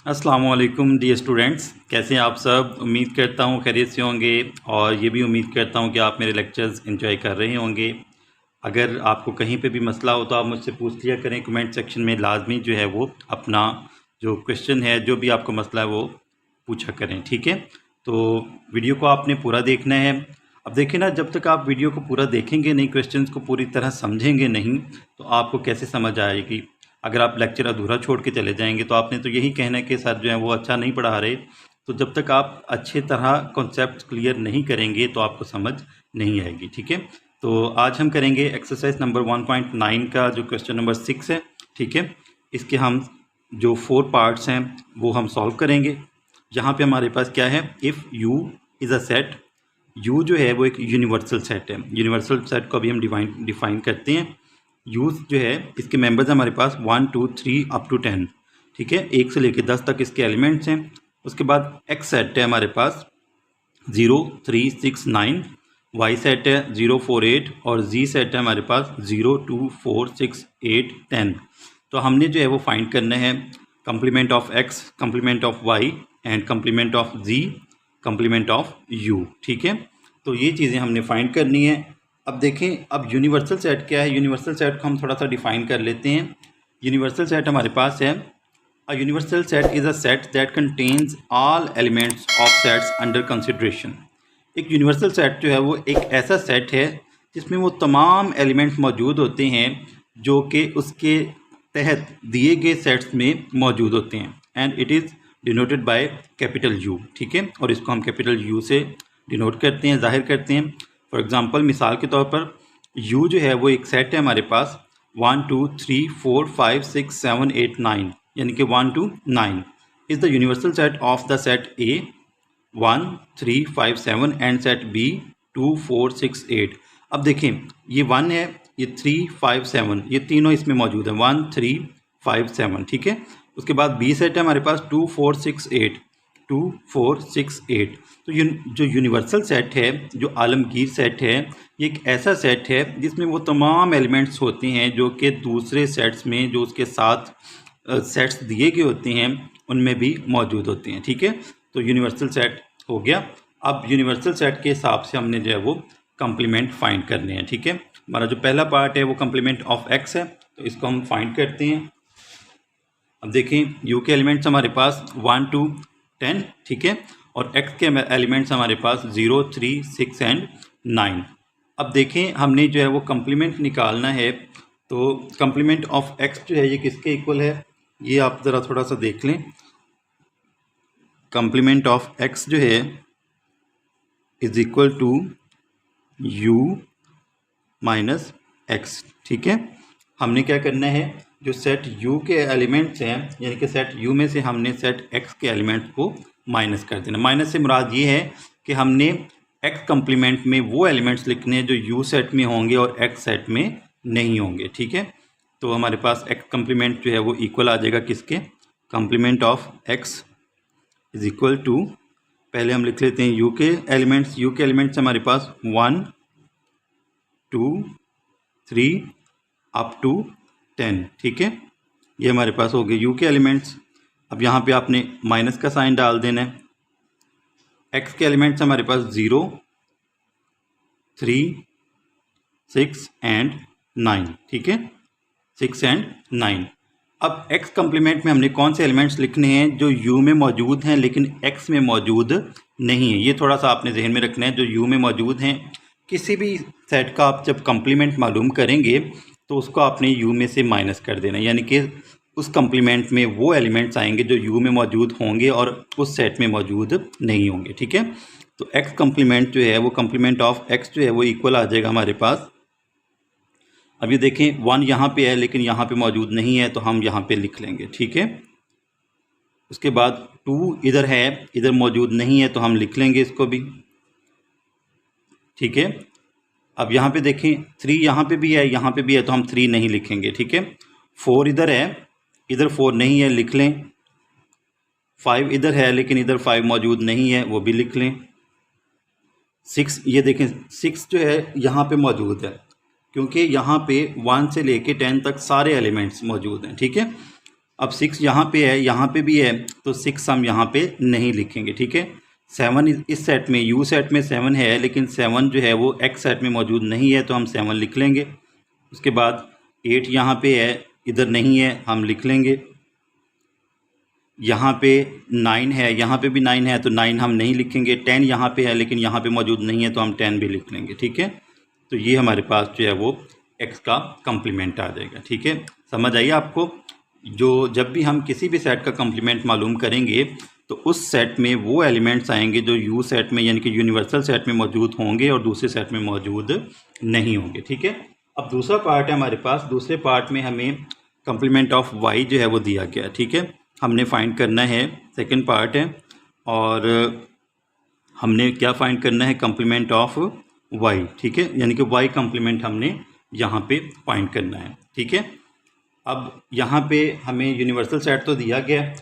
अस्सलाम वालेकुम dear students, कैसे हैं आप सब। उम्मीद करता हूँ खैरियत से होंगे और ये भी उम्मीद करता हूँ कि आप मेरे लेक्चर्स एंजॉय कर रहे होंगे। अगर आपको कहीं पे भी मसला हो तो आप मुझसे पूछ लिया करें कमेंट सेक्शन में। लाजमी जो है वो अपना जो क्वेश्चन है, जो भी आपको मसला है वो पूछा करें, ठीक है। तो वीडियो को आपने पूरा देखना है। अब देखिए ना, जब तक आप वीडियो को पूरा देखेंगे नहीं, क्वेश्चंस को पूरी तरह समझेंगे नहीं, तो आपको कैसे समझ आएगी। अगर आप लेक्चर अधूरा छोड़ के चले जाएंगे तो आपने तो यही कहना है कि सर जो है वो अच्छा नहीं पढ़ा रहे। तो जब तक आप अच्छे तरह कॉन्सेप्ट क्लियर नहीं करेंगे तो आपको समझ नहीं आएगी, ठीक है। तो आज हम करेंगे एक्सरसाइज नंबर 1.9 का जो क्वेश्चन नंबर 6 है, ठीक है। इसके हम जो 4 पार्ट्स हैं वो हम सॉल्व करेंगे। यहाँ पे हमारे पास क्या है, if you is a set. You जो है वो एक यूनिवर्सल सेट है। यूनिवर्सल सेट को अभी हम डिफाइन करते हैं। यूज़ जो है, इसके मेंबर्स हमारे पास 1 2 3 अप टू 10, ठीक है। 1 से लेकर 10 तक इसके एलिमेंट्स हैं। उसके बाद एक्स सेट है हमारे पास 0 3 6 9, वाई सेट है 0 4 8 और जी सेट है हमारे पास 0 2 4 6 8 10। तो हमने जो है वो फाइंड करना है complement of X, complement of Y and complement of Z, complement of U, ठीक है। तो ये चीज़ें हमने फाइंड करनी है। अब देखें, अब यूनिवर्सल सेट क्या है। यूनिवर्सल सेट को हम थोड़ा सा डिफाइन कर लेते हैं। यूनिवर्सल सेट हमारे पास है, a universal set is a set that contains all elements of sets under consideration. एक यूनिवर्सल सेट जो है वो एक ऐसा सेट है जिसमें वो तमाम एलिमेंट्स मौजूद होते हैं जो कि उसके तहत दिए गए सेट्स में मौजूद होते हैं। And it is denoted by capital you, ठीक है। और इसको हम कैपिटल यू से डिनोट करते हैं, जाहिर करते हैं। फॉर एग्ज़ाम्पल, मिसाल के तौर पर यू जो है वो एक सेट है हमारे पास 1 2 3 4 5 6 7 8 9, यानी कि 1 to 9 is the universal set of the set A 1 3 5 7 and set B 2 4 6 8। अब देखें, ये 1 है, ये 3 5 7, ये तीनों इसमें मौजूद है 1 3 5 7, ठीक है। उसके बाद बी सेट है हमारे पास 2 4 6 8, 2 4 6 8। तो जो यूनिवर्सल सेट है, जो आलमगीर सेट है, ये एक ऐसा सेट है जिसमें वो तमाम एलिमेंट्स होते हैं जो कि दूसरे सेट्स में, जो उसके साथ सेट्स दिए गए होते हैं, उनमें भी मौजूद होते हैं, ठीक है। तो यूनिवर्सल सेट हो गया। अब यूनिवर्सल सेट के हिसाब से हमने जो है वो कंप्लीमेंट फाइंड करने हैं, ठीक है। हमारा जो पहला पार्ट है वो कंप्लीमेंट ऑफ एक्स है, तो इसको हम फाइंड करते हैं। अब देखें, यू के एलिमेंट्स हमारे पास 1 to 10, ठीक है। और एक्स के एलिमेंट्स हमारे पास 0 3 6 एंड 9। अब देखें, हमने जो है वो कंप्लीमेंट निकालना है। तो कंप्लीमेंट ऑफ एक्स जो है ये किसके इक्वल है, ये आप ज़रा थोड़ा सा देख लें। कंप्लीमेंट ऑफ एक्स जो है is equal to U minus X, ठीक है। हमने क्या करना है, जो सेट यू के एलिमेंट्स हैं, यानी कि सेट यू में से हमने सेट एक्स के एलिमेंट्स को माइनस कर देना। माइनस से मुराद ये है कि हमने एक्स कंप्लीमेंट में वो एलिमेंट्स लिखने हैं जो यू सेट में होंगे और एक्स सेट में नहीं होंगे, ठीक है। तो हमारे पास एक्स कंप्लीमेंट जो है वो इक्वल आ जाएगा किसके, complement of X is equal to, पहले हम लिख लेते हैं यू के एलिमेंट्स। यू के एलिमेंट्स हमारे पास 1 2 3 अप टू 10, ठीक है। ये हमारे पास हो गए यू के एलिमेंट्स। अब यहाँ पे आपने माइनस का साइन डाल देना है। एक्स के एलिमेंट्स हमारे पास 0 3 6 एंड 9, ठीक है, 6 एंड 9। अब एक्स कंप्लीमेंट में हमने कौन से एलिमेंट्स लिखने हैं जो यू में मौजूद हैं लेकिन एक्स में मौजूद नहीं है। ये थोड़ा सा आपने जहन में रखना है। जो यू में मौजूद हैं, किसी भी सेट का आप जब कंप्लीमेंट मालूम करेंगे तो उसको आपने यू में से माइनस कर देना, यानी कि उस कंप्लीमेंट में वो एलिमेंट्स आएंगे जो यू में मौजूद होंगे और उस सेट में मौजूद नहीं होंगे, ठीक है। तो एक्स कंप्लीमेंट जो है वो कंप्लीमेंट ऑफ एक्स जो है वो इक्वल आ जाएगा हमारे पास। अभी देखें, 1 यहाँ पे है लेकिन यहाँ पे मौजूद नहीं है, तो हम यहाँ पे लिख लेंगे, ठीक है। उसके बाद 2 इधर है, इधर मौजूद नहीं है, तो हम लिख लेंगे इसको भी, ठीक है। अब यहाँ पे देखें, 3 यहाँ पे भी है, यहाँ पे भी है, तो हम 3 नहीं लिखेंगे, ठीक है। 4 इधर है, इधर 4 नहीं है, लिख लें। 5 इधर है लेकिन इधर 5 मौजूद नहीं है, वो भी लिख लें। 6, ये देखें 6 जो है यहाँ पे मौजूद है, क्योंकि यहाँ पे 1 से लेके 10 तक सारे एलिमेंट्स मौजूद हैं, ठीक है। अब 6 यहाँ पे है, यहाँ पे भी है, तो 6 हम यहाँ पे नहीं लिखेंगे, ठीक है। 7 इस सेट में, यू सेट में 7 है, लेकिन 7 जो है वो एक्स सेट में मौजूद नहीं है, तो हम 7 लिख लेंगे। उसके बाद 8 यहाँ पे है, इधर नहीं है, हम लिख लेंगे। यहाँ पे 9 है, यहाँ पे भी 9 है, तो 9 हम नहीं लिखेंगे। 10 यहाँ पे है, लेकिन यहाँ पे मौजूद नहीं है, तो हम 10 भी लिख लेंगे, ठीक है। तो ये हमारे पास जो है वो x का कम्प्लीमेंट आ जाएगा, ठीक है। समझ आइए आपको। जो जब भी हम किसी भी सेट का कम्प्लीमेंट मालूम करेंगे तो उस सेट में वो एलिमेंट्स आएंगे जो यू सेट में यानी कि यूनिवर्सल सेट में मौजूद होंगे और दूसरे सेट में मौजूद नहीं होंगे, ठीक है। अब दूसरा पार्ट है हमारे पास। दूसरे पार्ट में हमें कम्प्लीमेंट ऑफ y जो है वो दिया गया, ठीक है। हमने फाइंड करना है, सेकंड पार्ट है, और हमने क्या फाइंड करना है, कम्प्लीमेंट ऑफ y, ठीक है। यानी कि y कम्प्लीमेंट हमने यहाँ पे फाइंड करना है, ठीक है। अब यहाँ पे हमें यूनिवर्सल सेट तो दिया गया,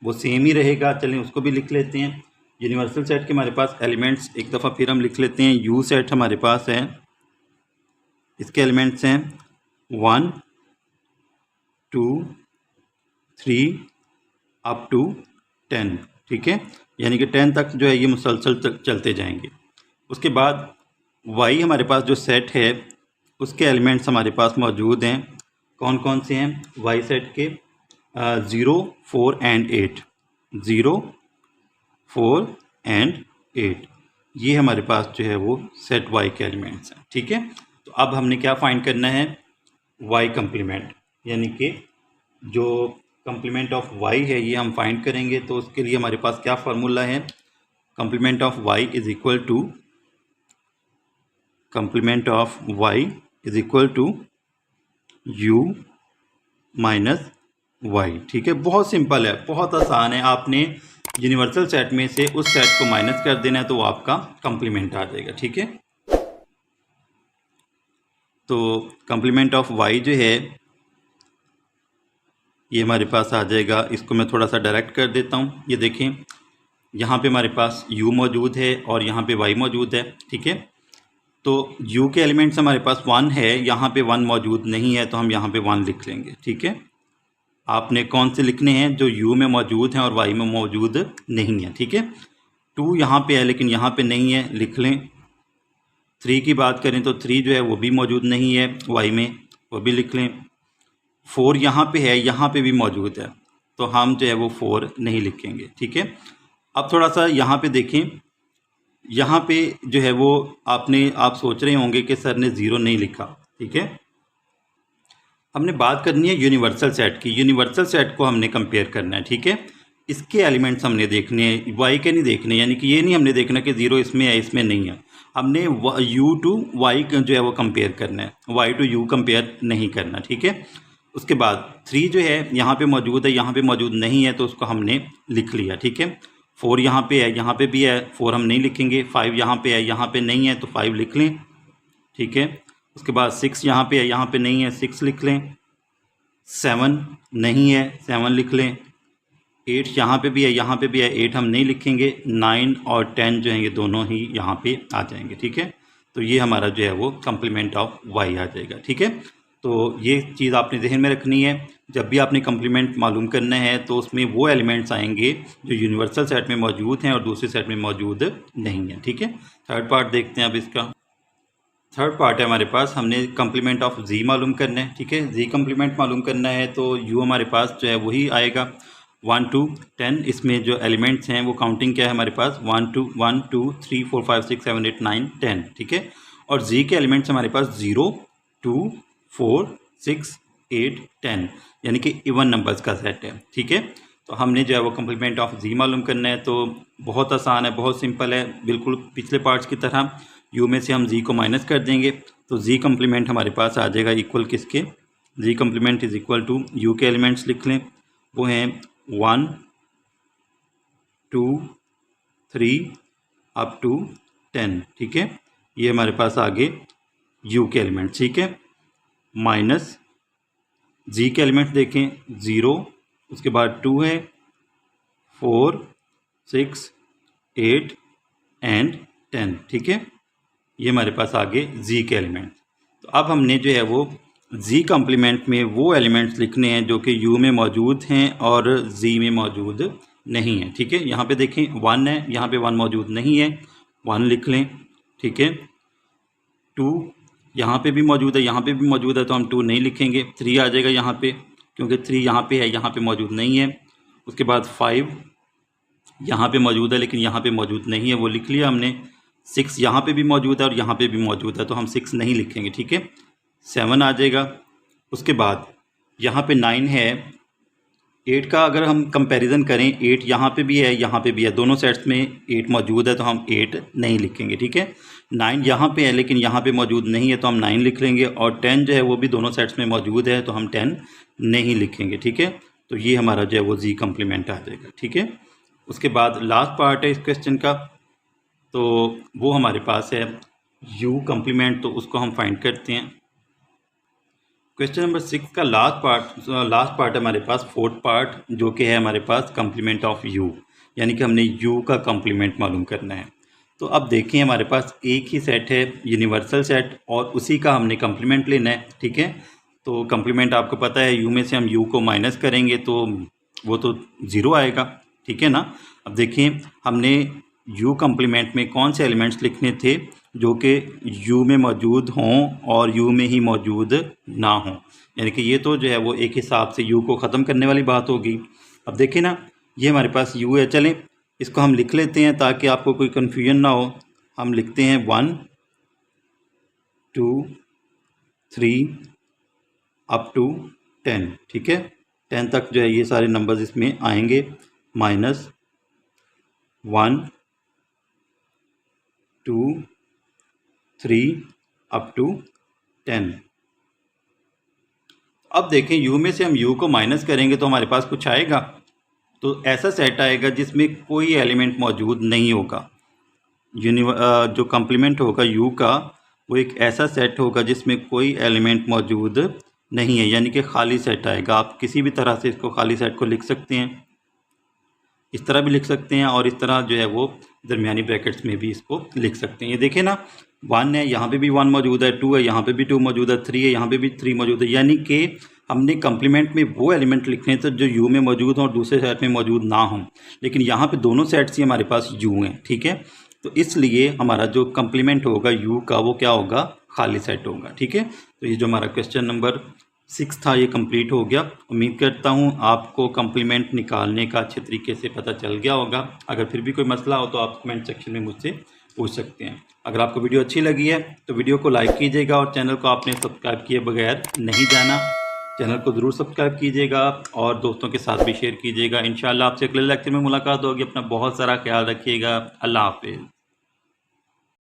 वो सेम ही रहेगा, चलें उसको भी लिख लेते हैं। यूनिवर्सल सेट के हमारे पास एलिमेंट्स एक दफ़ा फिर हम लिख लेते हैं। यू सेट हमारे पास है, इसके एलिमेंट्स हैं 1 2 3 अप टू 10, ठीक है। यानी कि 10 तक जो है ये मुसलसल चलते जाएंगे। उसके बाद y हमारे पास जो सेट है उसके एलिमेंट्स हमारे पास मौजूद हैं। कौन कौन से हैं y सेट के? 0 4 एंड 8, 0 4 एंड 8, ये हमारे पास जो है वो सेट y के एलिमेंट्स हैं, ठीक है। तो अब हमने क्या फाइंड करना है, y कम्प्लीमेंट, यानी कि जो कम्प्लीमेंट ऑफ y है ये हम फाइंड करेंगे। तो उसके लिए हमारे पास क्या फार्मूला है, complement of y is equal to u minus y, ठीक है। बहुत सिंपल है, बहुत आसान है। आपने यूनिवर्सल सेट में से उस सेट को माइनस कर देना है तो वो आपका कम्प्लीमेंट आ जाएगा, ठीक है। तो कम्प्लीमेंट ऑफ y जो है ये हमारे पास आ जाएगा। इसको मैं थोड़ा सा डायरेक्ट कर देता हूँ। ये देखें, यहाँ पे हमारे पास u मौजूद है और यहाँ पे y मौजूद है, ठीक है। तो u के एलिमेंट्स हमारे पास 1 है, यहाँ पे 1 मौजूद नहीं है, तो हम यहाँ पे 1 लिख लेंगे, ठीक है। आपने कौन से लिखने हैं, जो u में मौजूद हैं और y में मौजूद नहीं है, ठीक है। 2 यहाँ पे है लेकिन यहाँ पे नहीं है, लिख लें। 3 की बात करें तो 3 जो है वो भी मौजूद नहीं है y में, वो भी लिख लें। 4 यहाँ पे है, यहाँ पे भी मौजूद है, तो हम जो है वो 4 नहीं लिखेंगे, ठीक है। अब थोड़ा सा यहाँ पे देखें, यहाँ पे जो है वो आप सोच रहे होंगे कि सर ने 0 नहीं लिखा, ठीक है। हमने बात करनी है यूनिवर्सल सेट की। यूनिवर्सल सेट को हमने कंपेयर करना है, ठीक है। इसके एलिमेंट्स हमने देखने हैं, y के नहीं देखने, यानी कि ये नहीं हमने देखना कि 0 इसमें है इसमें नहीं है। हमने u टू y जो है वो कंपेयर करना है, y टू u कंपेयर नहीं करना, ठीक है। उसके बाद 3 जो है यहाँ पे मौजूद है, यहाँ पे मौजूद नहीं है, तो उसको हमने लिख लिया, ठीक है। 4 यहाँ पे है, यहाँ पे भी है, 4 हम नहीं लिखेंगे। 5 यहाँ पे है, यहाँ पे नहीं है, तो 5 लिख लें, ठीक है। उसके बाद 6 यहाँ पे है, यहाँ पे नहीं है, 6 लिख लें। 7 नहीं है, 7 लिख लें। 8 यहाँ पे भी है, यहाँ पे भी है, 8 हम नहीं लिखेंगे। 9 और 10 जो हैं ये दोनों ही यहाँ पे आ जाएंगे, ठीक है। तो ये हमारा जो है वो कम्प्लीमेंट ऑफ y आ जाएगा, ठीक है। तो ये चीज़ आपने जहन में रखनी है। जब भी आपने कम्प्लीमेंट मालूम करना है तो उसमें वो एलिमेंट्स आएंगे जो यूनिवर्सल सेट में मौजूद हैं और दूसरे सेट में मौजूद नहीं है, ठीक है। थर्ड पार्ट देखते हैं अब इसका। थर्ड पार्ट है हमारे पास, हमने कम्प्लीमेंट ऑफ z मालूम करना है, ठीक है। z कम्प्लीमेंट मालूम करना है तो u हमारे पास जो है वही आएगा 1 to 10। इसमें जो एलिमेंट्स हैं वो काउंटिंग क्या है हमारे पास, 1 2 3 4 5 6 7 8 9 10, ठीक है। और z के एलिमेंट्स हमारे पास 0 2 4 6 8 10, यानी कि इवन नंबर्स का सेट है, ठीक है। तो हमने जो है वो कम्प्लीमेंट ऑफ z मालूम करना है। तो बहुत आसान है, बहुत सिंपल है, बिल्कुल पिछले पार्ट्स की तरह। u में से हम z को माइनस कर देंगे तो z कम्प्लीमेंट हमारे पास आ जाएगा इक्वल किसके, z complement is equal to u के एलिमेंट्स लिख लें, वो हैं 1 2 3 अप टू 10, ठीक है। ये हमारे पास आगे u के एलिमेंट्स, ठीक है। माइनस z के एलिमेंट्स देखें, 0, उसके बाद 2 है, 4 6 8 एंड 10, ठीक है। ये हमारे पास आगे z के एलिमेंट्स। तो अब हमने जो है वो जी कम्प्लीमेंट में वो एलिमेंट्स लिखने हैं जो कि यू में मौजूद हैं और जी में मौजूद नहीं है। ठीक है, यहाँ पे देखें 1 है, यहाँ पे 1 मौजूद नहीं है, 1 लिख लें। ठीक है, 2 यहाँ पे भी मौजूद है, यहाँ पे भी मौजूद है, तो हम 2 नहीं लिखेंगे। 3 आ जाएगा यहाँ पे, क्योंकि 3 यहाँ पे है, यहाँ पे मौजूद नहीं है। उसके बाद 5 यहाँ पे मौजूद है लेकिन यहाँ पे मौजूद नहीं है, वो लिख लिया हमने। 6 यहाँ पे भी मौजूद है और यहाँ पे भी मौजूद है, तो हम 6 नहीं लिखेंगे। ठीक है, 7 आ जाएगा। उसके बाद यहाँ पे 9 है। 8 का अगर हम कंपैरिजन करें, 8 यहाँ पे भी है, यहाँ पे भी है, दोनों सेट्स में 8 मौजूद है, तो हम 8 नहीं लिखेंगे। ठीक है, 9 यहाँ पे है लेकिन यहाँ पे मौजूद नहीं है, तो हम 9 लिख लेंगे। और 10 जो है वो भी दोनों सेट्स में मौजूद है, तो हम 10 नहीं लिखेंगे। ठीक है, तो ये हमारा जो है वो जी कम्प्लीमेंट आ जाएगा। ठीक है, उसके बाद लास्ट पार्ट है इस क्वेश्चन का, तो वो हमारे पास है यू कम्प्लीमेंट, तो उसको हम फाइंड करते हैं। क्वेश्चन नंबर 6 का लास्ट पार्ट हमारे पास, फोर्थ पार्ट, जो कि है हमारे पास कम्प्लीमेंट ऑफ यू, यानी कि हमने यू का कम्प्लीमेंट मालूम करना है। तो अब देखिए हमारे पास एक ही सेट है, यूनिवर्सल सेट, और उसी का हमने कम्प्लीमेंट लेना है। ठीक है, तो कम्प्लीमेंट आपको पता है, यू में से हम यू को माइनस करेंगे तो वो तो ज़ीरो आएगा। ठीक है ना। अब देखिए हमने यू कम्प्लीमेंट में कौन से एलिमेंट्स लिखने थे जो कि यू में मौजूद हों और यू में ही मौजूद ना हों, यानी कि ये तो जो है वो एक हिसाब से यू को ख़त्म करने वाली बात होगी। अब देखिए ना, ये हमारे पास यू है, चलें इसको हम लिख लेते हैं ताकि आपको कोई कन्फ्यूजन ना हो। हम लिखते हैं 1 2 3 अप टू 10। ठीक है, 10 तक जो है ये सारे नंबर्स इसमें आएंगे, -1 2 3 अप टू 10। अब देखें यू में से हम यू को माइनस करेंगे तो हमारे पास कुछ आएगा, तो ऐसा सेट आएगा जिसमें कोई एलिमेंट मौजूद नहीं होगा। जो कम्प्लीमेंट होगा यू का वो एक ऐसा सेट होगा जिसमें कोई एलिमेंट मौजूद नहीं है, यानी कि खाली सेट आएगा। आप किसी भी तरह से इसको खाली सेट को लिख सकते हैं, इस तरह भी लिख सकते हैं और इस तरह जो है वो दरमियानी ब्रैकेट्स में भी इसको लिख सकते हैं। ये देखें ना, 1 है, यहाँ पे भी 1 मौजूद है, 2 है, यहाँ पे भी 2 मौजूद है, 3 है, यहाँ पे भी 3 मौजूद है, यानी कि हमने कम्प्लीमेंट में वो एलिमेंट लिखने थे जो यू में मौजूद हों और दूसरे सेट में मौजूद ना हों, लेकिन यहाँ पे दोनों सेट्स ही हमारे पास यू हैं। ठीक है, तो इसलिए हमारा जो कम्प्लीमेंट होगा यू का वो क्या होगा, खाली सेट होगा। ठीक है, तो ये जो हमारा क्वेश्चन नंबर 6 था ये कंप्लीट हो गया। उम्मीद करता हूँ आपको कम्प्लीमेंट निकालने का अच्छे तरीके से पता चल गया होगा। अगर फिर भी कोई मसला हो तो आप कमेंट सेक्शन में मुझसे पूछ सकते हैं। अगर आपको वीडियो अच्छी लगी है तो वीडियो को लाइक कीजिएगा और चैनल को आपने सब्सक्राइब किए बगैर नहीं जाना। चैनल को ज़रूर सब्सक्राइब कीजिएगा और दोस्तों के साथ भी शेयर कीजिएगा। इंशाल्लाह आपसे अगले लेक्चर में मुलाकात होगी। अपना बहुत सारा ख्याल रखिएगा। अल्लाह हाफिज़।